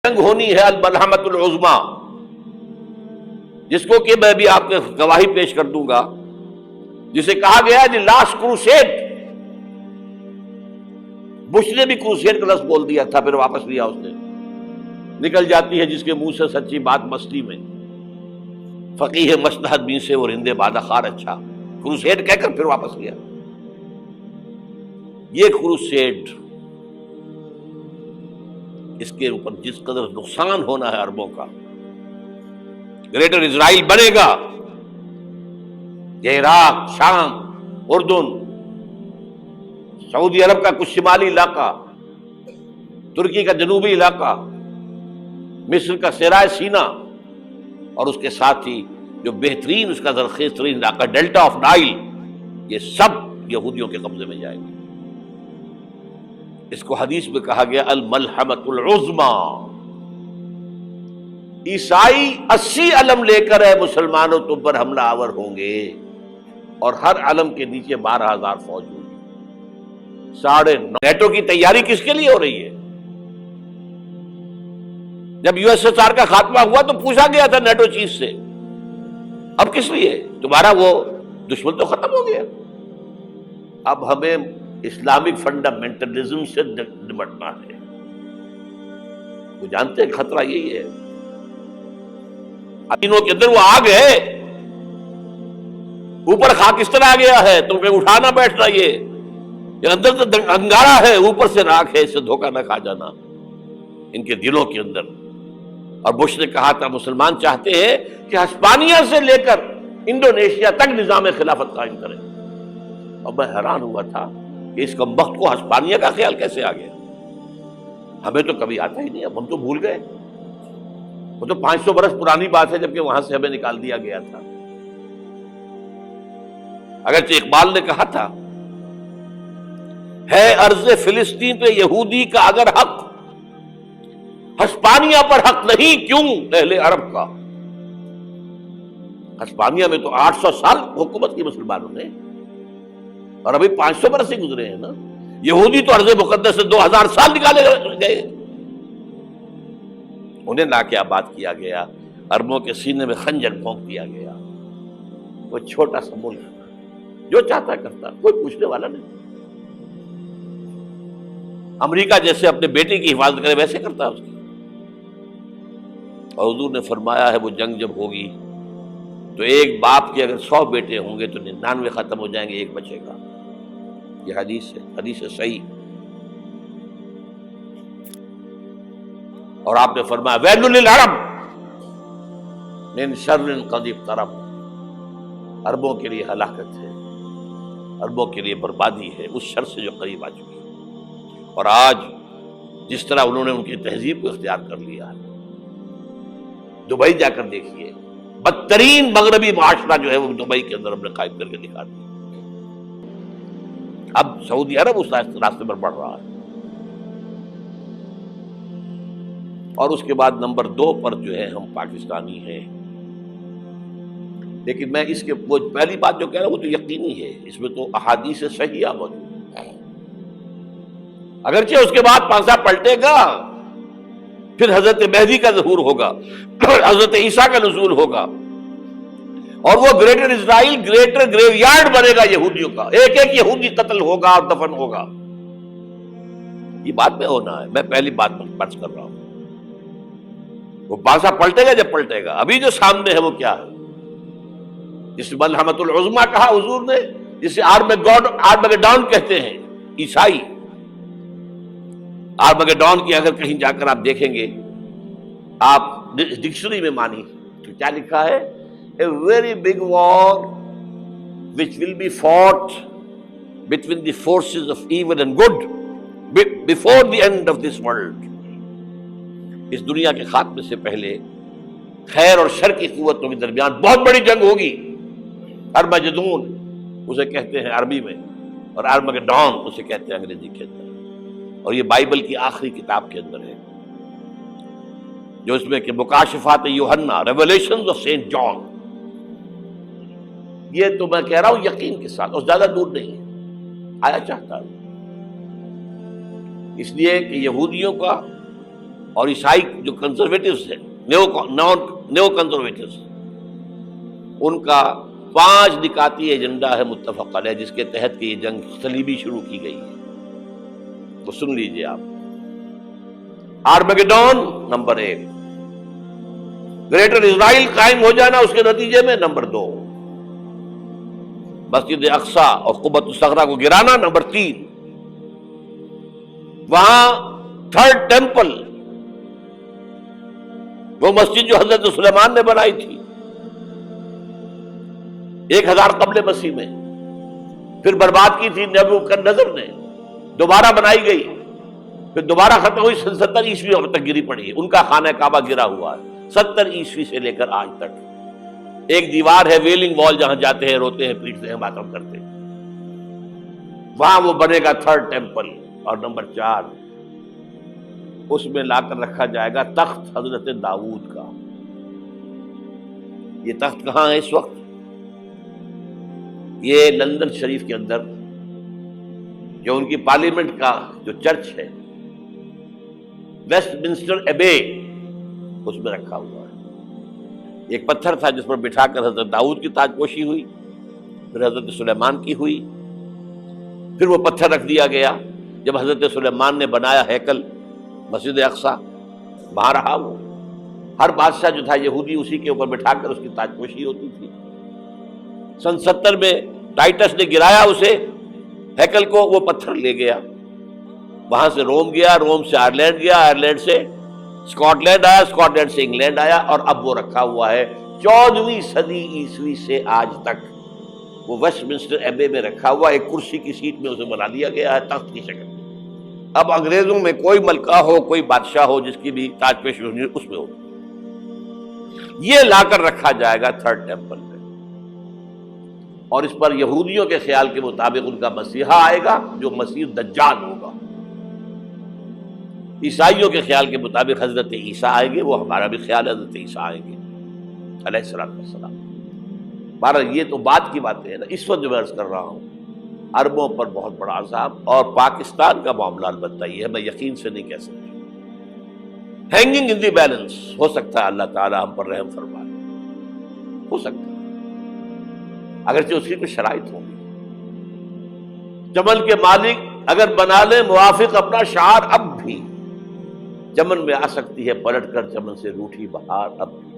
جنگ ہونی ہے الملحمۃ العظمیٰ، جس کو کہ میں بھی آپ کے گواہی پیش کر دوں گا، جسے کہا گیا دی لاسٹ کروسیڈ۔ بش نے بھی کروسیڈ کا لفظ بول دیا تھا، پھر واپس لیا اس نے۔ نکل جاتی ہے جس کے منہ سے سچی بات مستی میں، فقیہ مصلحت بین سے اور ہندے بادہ خار اچھا، کروسیڈ کہہ کر پھر واپس لیا۔ یہ کروسیڈ، اس کے اوپر جس قدر نقصان ہونا ہے عربوں کا، گریٹر اسرائیل بنے گا، یہ عراق، شام، اردن، سعودی عرب کا کچھ شمالی علاقہ، ترکی کا جنوبی علاقہ، مصر کا صحرائے سینا، اور اس کے ساتھ ہی جو بہترین اس کا زرخیز ترین علاقہ ڈیلٹا آف نائل، یہ سب یہودیوں کے قبضے میں جائے گا۔ اس کو حدیث میں کہا گیا الملحمۃ العظمیٰ۔ عیسائی 80 علم لے کر ہے مسلمانوں تم پر حملہ آور ہوں گے، اور ہر علم کے نیچے 12,000 فوج ہوگی۔ 9.5 نیٹو کی تیاری کس کے لیے ہو رہی ہے؟ جب USSR کا خاتمہ ہوا تو پوچھا گیا تھا نیٹو چیف سے، اب کس لیے؟ تمہارا وہ دشمن تو ختم ہو گیا، اب ہمیں اسلامک فنڈامنٹلزم سے نمٹنا ہے۔ وہ جانتے ہیں خطرہ یہی ہے، دینوں کے اندر وہ آگ ہے، اوپر خاکستر آ گیا ہے، تم کہیں اٹھانا بیٹھنا، یہ اندر تو انگارہ ہے، اوپر سے راکھ ہے، اس سے دھوکہ نہ کھا جانا ان کے دلوں کے اندر۔ اور بش نے کہا تھا مسلمان چاہتے ہیں کہ ہسپانیہ سے لے کر انڈونیشیا تک نظام خلافت قائم کریں، اور میں حیران ہوا تھا کہ اس کمبخت کو ہسپانیہ کا خیال کیسے آ گیا؟ ہمیں تو کبھی آتا ہی نہیں، اب ہم تو بھول گئے، وہ تو 500 برس پرانی بات ہے جبکہ وہاں سے ہمیں نکال دیا گیا تھا۔ اگرچہ اقبال نے کہا تھا ہے ارض فلسطین پہ یہودی کا اگر حق، ہسپانیہ پر حق نہیں کیوں اہل عرب کا؟ ہسپانیہ میں تو 800 سال حکومت کی مسلمانوں نے، اور ابھی 500 برس ہی گزرے ہیں نا۔ یہودی تو ارض مقدس سے 2000 سال نکالے گئے، انہیں لا کے آباد کیا گیا، عربوں کے سینے میں خنجر بھونک دیا گیا۔ وہ چھوٹا سا ملک جو چاہتا کرتا، کوئی پوچھنے والا نہیں۔ امریکہ جیسے اپنے بیٹے کی حفاظت کرے ویسے کرتا ہے اس کی۔ اور حضور نے فرمایا ہے وہ جنگ جب ہوگی تو ایک باپ کے اگر 100 بیٹے ہوں گے تو 99 ختم ہو جائیں گے، ایک بچے گا۔ یہ حدیث ہے، حدیث صحیح۔ اور آپ نے فرمایا ویل للعرب من شر قد اقترب، عربوں کے لیے ہلاکت ہے، عربوں کے لیے بربادی ہے اس شر سے جو قریب آ چکی ہے۔ اور آج جس طرح انہوں نے ان کی تہذیب کو اختیار کر لیا ہے، دبئی جا کر دیکھیے، بدترین مغربی معاشرہ جو ہے وہ دبئی کے اندر ہم نے قائم کر کے دکھا دیا۔ اب سعودی عرب اس راستے پر بڑھ رہا ہے۔ اور اس کے بعد نمبر 2 پر جو ہے ہم پاکستانی ہیں، لیکن میں اس کے وہ پہلی بات جو کہہ رہا ہوں وہ تو یقینی ہے، اس میں تو احادیث صحیحہ موجود ہے۔ اگرچہ اس کے بعد پانسا پلٹے گا، پھر حضرت مہدی کا ظہور ہوگا، حضرت عیسیٰ کا نزول ہوگا، اور وہ گریٹر اسرائیل گریٹر گریو یارڈ بنے گا یہودیوں کا، ایک ایک یہودی قتل ہوگا اور دفن ہوگا۔ یہ بات میں ہونا ہے، میں پہلی بات پر بحث کر رہا ہوں۔ وہ پانسا پلٹے گا جب پلٹے گا، ابھی جو سامنے ہے وہ کیا ہے؟ جس ملحمۃ العظمیٰ کہا حضور نے، جسے آرمگیڈون کہتے ہیں عیسائی۔ آرمگیڈون کی اگر کہیں جا کر آپ دیکھیں گے، آپ ڈکشنری میں مانی تو کیا لکھا ہے؟ A very big war which will be fought between the forces of evil and good before the end of this world۔ اس دنیا کے خاتمے سے پہلے خیر اور شر کی قوتوں کے درمیان بہت بڑی جنگ ہوگی۔ ارمجدون اسے کہتے ہیں عربی میں، اور آرمگیڈون اسے کہتے ہیں انگریزی کے اندر، اور یہ بائبل کی آخری کتاب کے اندر ہے، جو اس میں کہ مکاشفات یوحنا، ریولیشنز آف سینٹ جان۔ یہ تو میں کہہ رہا ہوں یقین کے ساتھ، اور زیادہ دور نہیں ہے، آیا چاہتا ہے، اس لیے کہ یہودیوں کا اور عیسائی جو کنزرویٹوز ہیں، نیو کنزرویٹوز، ان کا 5 نکاتی ایجنڈا ہے متفق علیہ، جس کے تحت کہ یہ جنگ صلیبی شروع کی گئی ہے. تو سن لیجئے آپ. آرمیگیڈون نمبر 1، گریٹر اسرائیل قائم ہو جانا اس کے نتیجے میں نمبر 2، مسجد اقصی اور قبۃ الصخرہ کو گرانا نمبر 3، وہاں تھرڈ ٹیمپل، وہ مسجد جو حضرت سلیمان نے بنائی تھی 1000 قبل مسیح میں، پھر برباد کی تھی نبوکدنضر نے، دوبارہ بنائی گئی، پھر دوبارہ ختم ہوئی 70 عیسوی تک گری پڑی ہے. ان کا خانہ کعبہ گرا ہوا ہے 70 عیسوی سے لے کر آج تک. ایک دیوار ہے ویلنگ وال، جہاں جاتے ہیں، روتے ہیں، پیٹتے ہیں، ماتم کرتے ہیں، وہاں وہ بنے گا تھرڈ ٹیمپل. اور نمبر 4، اس میں لا کر رکھا جائے گا تخت حضرت داؤد کا. یہ تخت کہاں ہے اس وقت؟ یہ لندن شریف کے اندر جو ان کی پارلیمنٹ کا جو چرچ ہے، ویسٹ منسٹر ایبے، اس میں رکھا ہوا ہے. ایک پتھر تھا جس پر بٹھا کر حضرت داؤد کی تاج پوشی ہوئی، پھر حضرت سلیمان کی ہوئی، پھر وہ پتھر رکھ دیا گیا جب حضرت سلیمان نے بنایا ہیکل مسجد اقصی، وہاں رہا وہ. ہر بادشاہ جو تھا یہودی اسی کے اوپر بٹھا کر اس کی تاج پوشی ہوتی تھی. سن 70 میں ٹائٹس نے گرایا اسے ہیکل کو، وہ پتھر لے گیا، وہاں سے روم گیا، روم سے آئرلینڈ گیا، آئرلینڈ سے اسکاٹ لینڈ آیا، اسکاٹ لینڈ سے انگلینڈ آیا، اور اب وہ رکھا ہوا ہے 14ویں صدی عیسوی سے آج تک. وہ ویسٹ منسٹر ایبے میں رکھا ہوا، ایک کرسی کی سیٹ میں اسے بنا دیا گیا ہے تخت کی شکل. اب انگریزوں میں کوئی ملکہ ہو، کوئی بادشاہ ہو جس کی بھی تاج پوشی ہونی اس میں ہو، یہ لا کر رکھا جائے گا تھرڈ ٹیمپل میں. اور اس پر یہودیوں کے خیال کے مطابق ان کا مسیحا آئے گا جو مسیح دجال ہوگا. عیسائیوں کے خیال کے مطابق حضرت عیسیٰ آئیں گے، وہ ہمارا بھی خیال ہے حضرت عیسیٰ آئیں گے علیہ السلام. بہرحال یہ تو بعد کی باتیں ہیں نا. اس وقت جو میں عرض کر رہا ہوں عربوں پر بہت بڑا عذاب، اور پاکستان کا معاملہ البتہ یہ ہے، میں یقین سے نہیں کہہ سکتا. ہینگنگ ان دی بیلنس، ہو سکتا ہے اللہ تعالی ہم پر رحم فرمائے، ہو سکتا ہے، اگرچہ اس کی کچھ شرائط ہوں گی. چمن کے مالک اگر بنا لیں موافق اپنا شعار، اب بھی چمن میں آ سکتی ہے پلٹ کر چمن سے روٹھی بہار اب بھی.